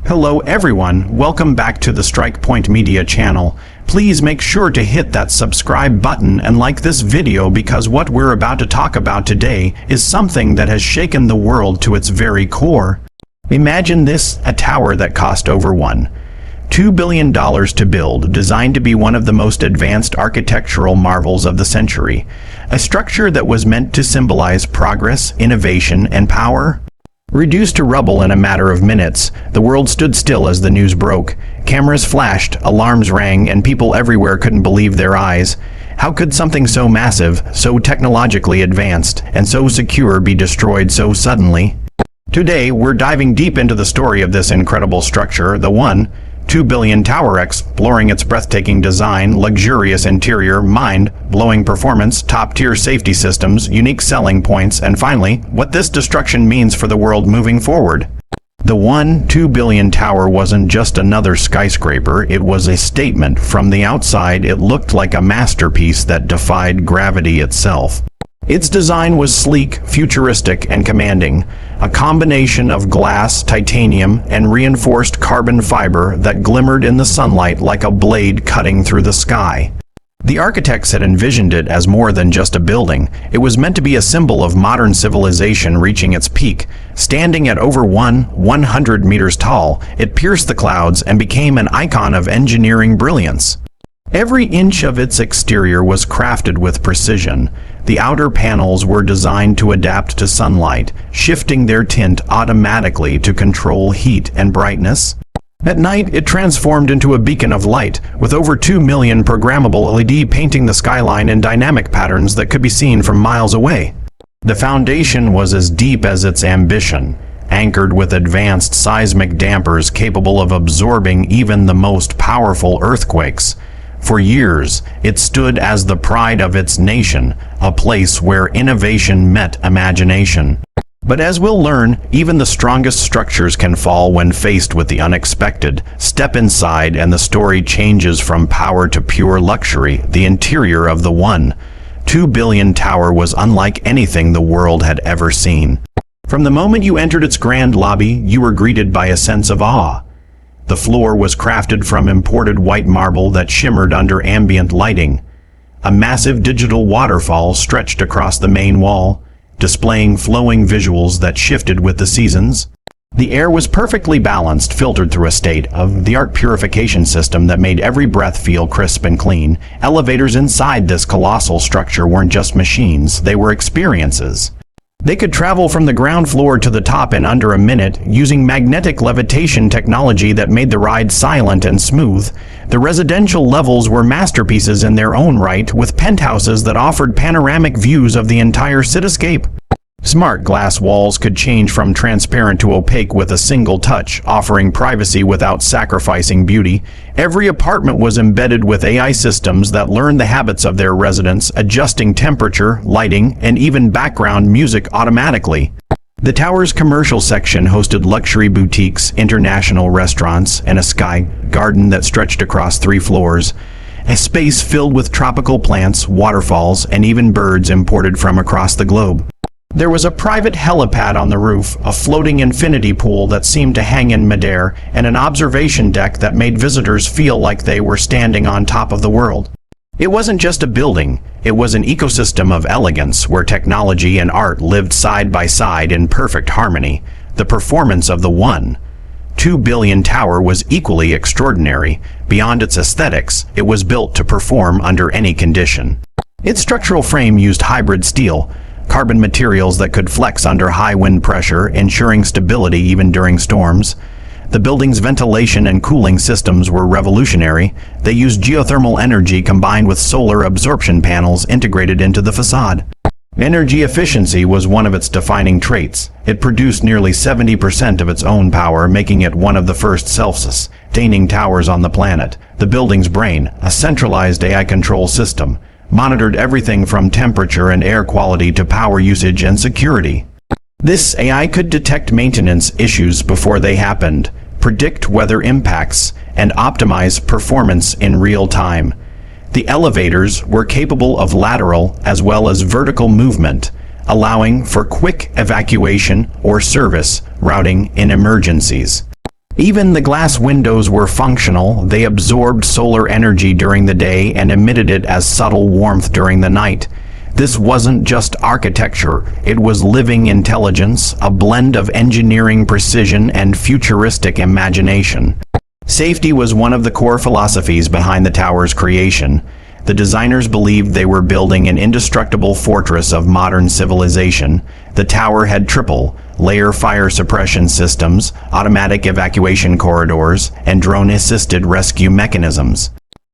Hello everyone, welcome back to the Strike Point Media channel. Please make sure to hit that subscribe button and like this video because what we're about to talk about today is something that has shaken the world to its very core. Imagine this, a tower that cost over $2 billion to build, designed to be one of the most advanced architectural marvels of the century. A structure that was meant to symbolize progress, innovation, and power. Reduced to rubble in a matter of minutes, the world stood still as the news broke. Cameras flashed, alarms rang, and people everywhere couldn't believe their eyes. How could something so massive, so technologically advanced, and so secure be destroyed so suddenly? Today, we're diving deep into the story of this incredible structure, the $2 billion tower, exploring its breathtaking design, luxurious interior, mind-blowing performance, top-tier safety systems, unique selling points, and finally, what this destruction means for the world moving forward. The $2 billion tower wasn't just another skyscraper, it was a statement. From the outside, it looked like a masterpiece that defied gravity itself. Its design was sleek, futuristic, and commanding, a combination of glass, titanium, and reinforced carbon fiber that glimmered in the sunlight like a blade cutting through the sky. The architects had envisioned it as more than just a building. It was meant to be a symbol of modern civilization reaching its peak. Standing at over 100 meters tall, it pierced the clouds and became an icon of engineering brilliance. Every inch of its exterior was crafted with precision. The outer panels were designed to adapt to sunlight, shifting their tint automatically to control heat and brightness. At night, it transformed into a beacon of light, with over 2 million programmable LED painting the skyline in dynamic patterns that could be seen from miles away. The foundation was as deep as its ambition, anchored with advanced seismic dampers capable of absorbing even the most powerful earthquakes. For years, it stood as the pride of its nation, a place where innovation met imagination. But as we'll learn, even the strongest structures can fall when faced with the unexpected. Step inside and the story changes from power to pure luxury. The interior of the $2 billion tower was unlike anything the world had ever seen. From the moment you entered its grand lobby, you were greeted by a sense of awe. The floor was crafted from imported white marble that shimmered under ambient lighting. A massive digital waterfall stretched across the main wall, displaying flowing visuals that shifted with the seasons. The air was perfectly balanced, filtered through a state-of-the-art purification system that made every breath feel crisp and clean. Elevators inside this colossal structure weren't just machines, they were experiences. They could travel from the ground floor to the top in under a minute, using magnetic levitation technology that made the ride silent and smooth. The residential levels were masterpieces in their own right, with penthouses that offered panoramic views of the entire cityscape. Smart glass walls could change from transparent to opaque with a single touch, offering privacy without sacrificing beauty. Every apartment was embedded with AI systems that learned the habits of their residents, adjusting temperature, lighting, and even background music automatically. The tower's commercial section hosted luxury boutiques, international restaurants, and a sky garden that stretched across 3 floors. A space filled with tropical plants, waterfalls, and even birds imported from across the globe. There was a private helipad on the roof, a floating infinity pool that seemed to hang in midair, and an observation deck that made visitors feel like they were standing on top of the world. It wasn't just a building, it was an ecosystem of elegance where technology and art lived side by side in perfect harmony. The performance of the $2 billion tower was equally extraordinary. Beyond its aesthetics, it was built to perform under any condition. Its structural frame used hybrid steel, carbon materials that could flex under high wind pressure, ensuring stability even during storms. The building's ventilation and cooling systems were revolutionary. They used geothermal energy combined with solar absorption panels integrated into the facade. Energy efficiency was one of its defining traits. It produced nearly 70% of its own power, making it one of the first self-sustaining towers on the planet. The building's brain, a centralized AI control system, monitored everything from temperature and air quality to power usage and security. This AI could detect maintenance issues before they happened, predict weather impacts, and optimize performance in real time. The elevators were capable of lateral as well as vertical movement, allowing for quick evacuation or service routing in emergencies. Even the glass windows were functional. They absorbed solar energy during the day and emitted it as subtle warmth during the night. This wasn't just architecture, it was living intelligence, a blend of engineering precision and futuristic imagination. Safety was one of the core philosophies behind the tower's creation. The designers believed they were building an indestructible fortress of modern civilization. The tower had triple-layer fire suppression systems, automatic evacuation corridors, and drone-assisted rescue mechanisms.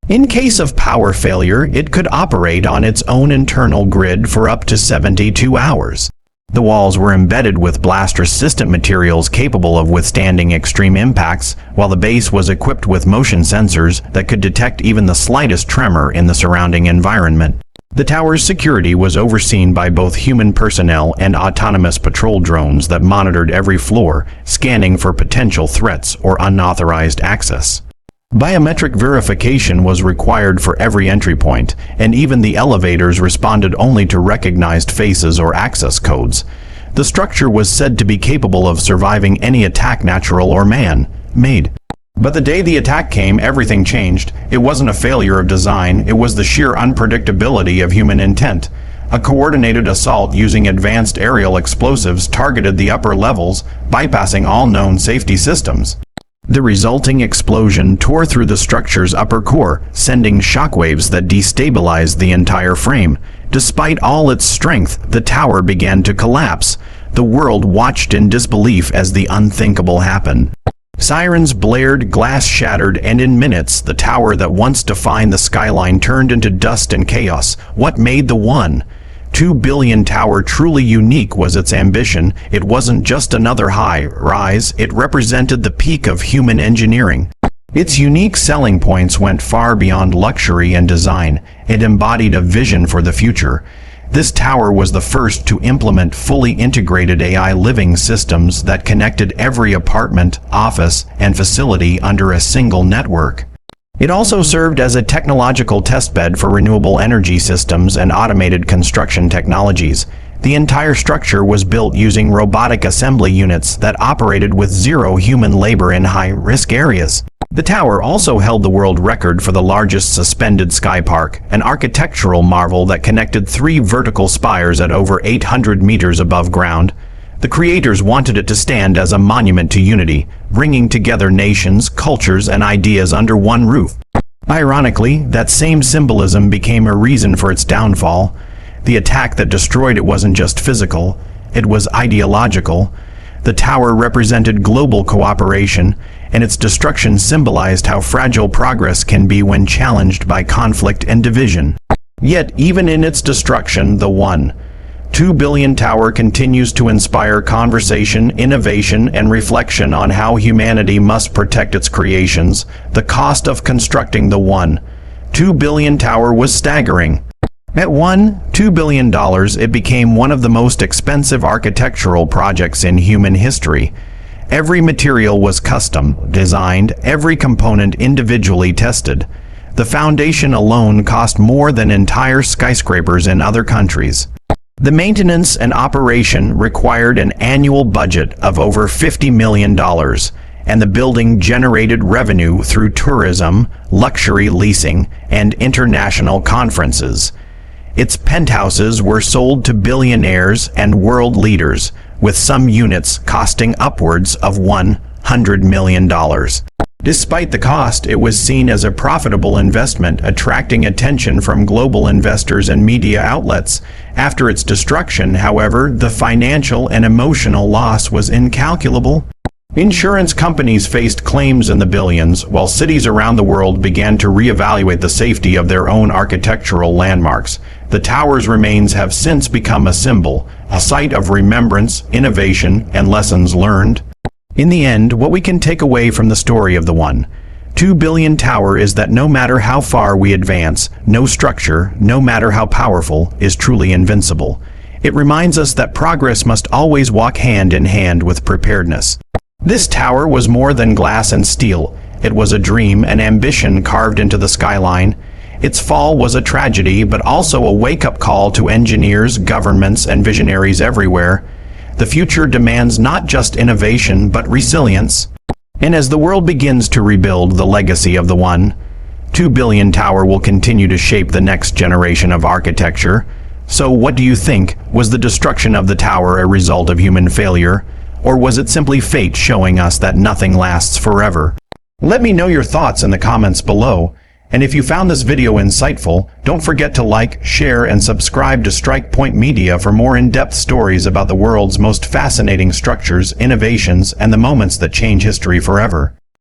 In case of power failure, it could operate on its own internal grid for up to 72 hours. The walls were embedded with blast-resistant materials capable of withstanding extreme impacts, while the base was equipped with motion sensors that could detect even the slightest tremor in the surrounding environment. The tower's security was overseen by both human personnel and autonomous patrol drones that monitored every floor, scanning for potential threats or unauthorized access. Biometric verification was required for every entry point, and even the elevators responded only to recognized faces or access codes. The structure was said to be capable of surviving any attack, natural or man-made. But the day the attack came, everything changed. It wasn't a failure of design, it was the sheer unpredictability of human intent. A coordinated assault using advanced aerial explosives targeted the upper levels, bypassing all known safety systems. The resulting explosion tore through the structure's upper core, sending shockwaves that destabilized the entire frame. Despite all its strength, the tower began to collapse. The world watched in disbelief as the unthinkable happened. Sirens blared, glass shattered, and in minutes, the tower that once defined the skyline turned into dust and chaos. What made the 1.2 billion tower truly unique was its ambition. It wasn't just another high-rise, it represented the peak of human engineering. Its unique selling points went far beyond luxury and design. It embodied a vision for the future. This tower was the first to implement fully integrated AI living systems that connected every apartment, office, and facility under a single network. It also served as a technological testbed for renewable energy systems and automated construction technologies. The entire structure was built using robotic assembly units that operated with zero human labor in high-risk areas. The tower also held the world record for the largest suspended sky park, an architectural marvel that connected 3 vertical spires at over 800 meters above ground. The creators wanted it to stand as a monument to unity, bringing together nations, cultures, and ideas under one roof. Ironically, that same symbolism became a reason for its downfall. The attack that destroyed it wasn't just physical, it was ideological. The tower represented global cooperation, and its destruction symbolized how fragile progress can be when challenged by conflict and division. Yet, even in its destruction, the 1.2 billion tower continues to inspire conversation, innovation, and reflection on how humanity must protect its creations. The cost of constructing the 1.2 billion tower was staggering. At $1.2 billion, it became one of the most expensive architectural projects in human history. Every material was custom designed, every component individually tested. The foundation alone cost more than entire skyscrapers in other countries. The maintenance and operation required an annual budget of over $50 million, and the building generated revenue through tourism, luxury leasing, and international conferences. Its penthouses were sold to billionaires and world leaders, with some units costing upwards of $100 million. Despite the cost, it was seen as a profitable investment, attracting attention from global investors and media outlets. After its destruction, however, the financial and emotional loss was incalculable. Insurance companies faced claims in the billions, while cities around the world began to reevaluate the safety of their own architectural landmarks. The tower's remains have since become a symbol, a site of remembrance, innovation, and lessons learned. In the end, what we can take away from the story of the 1.2 billion tower is that no matter how far we advance, no structure, no matter how powerful, is truly invincible. It reminds us that progress must always walk hand in hand with preparedness. This tower was more than glass and steel. It was a dream, an ambition carved into the skyline. Its fall was a tragedy, but also a wake-up call to engineers, governments, and visionaries everywhere. The future demands not just innovation, but resilience. And as the world begins to rebuild the legacy of the 1.2 billion tower will continue to shape the next generation of architecture. So what do you think? Was the destruction of the tower a result of human failure? Or was it simply fate showing us that nothing lasts forever? Let me know your thoughts in the comments below. And if you found this video insightful, don't forget to like, share, and subscribe to Strike Point Media for more in-depth stories about the world's most fascinating structures, innovations, and the moments that change history forever.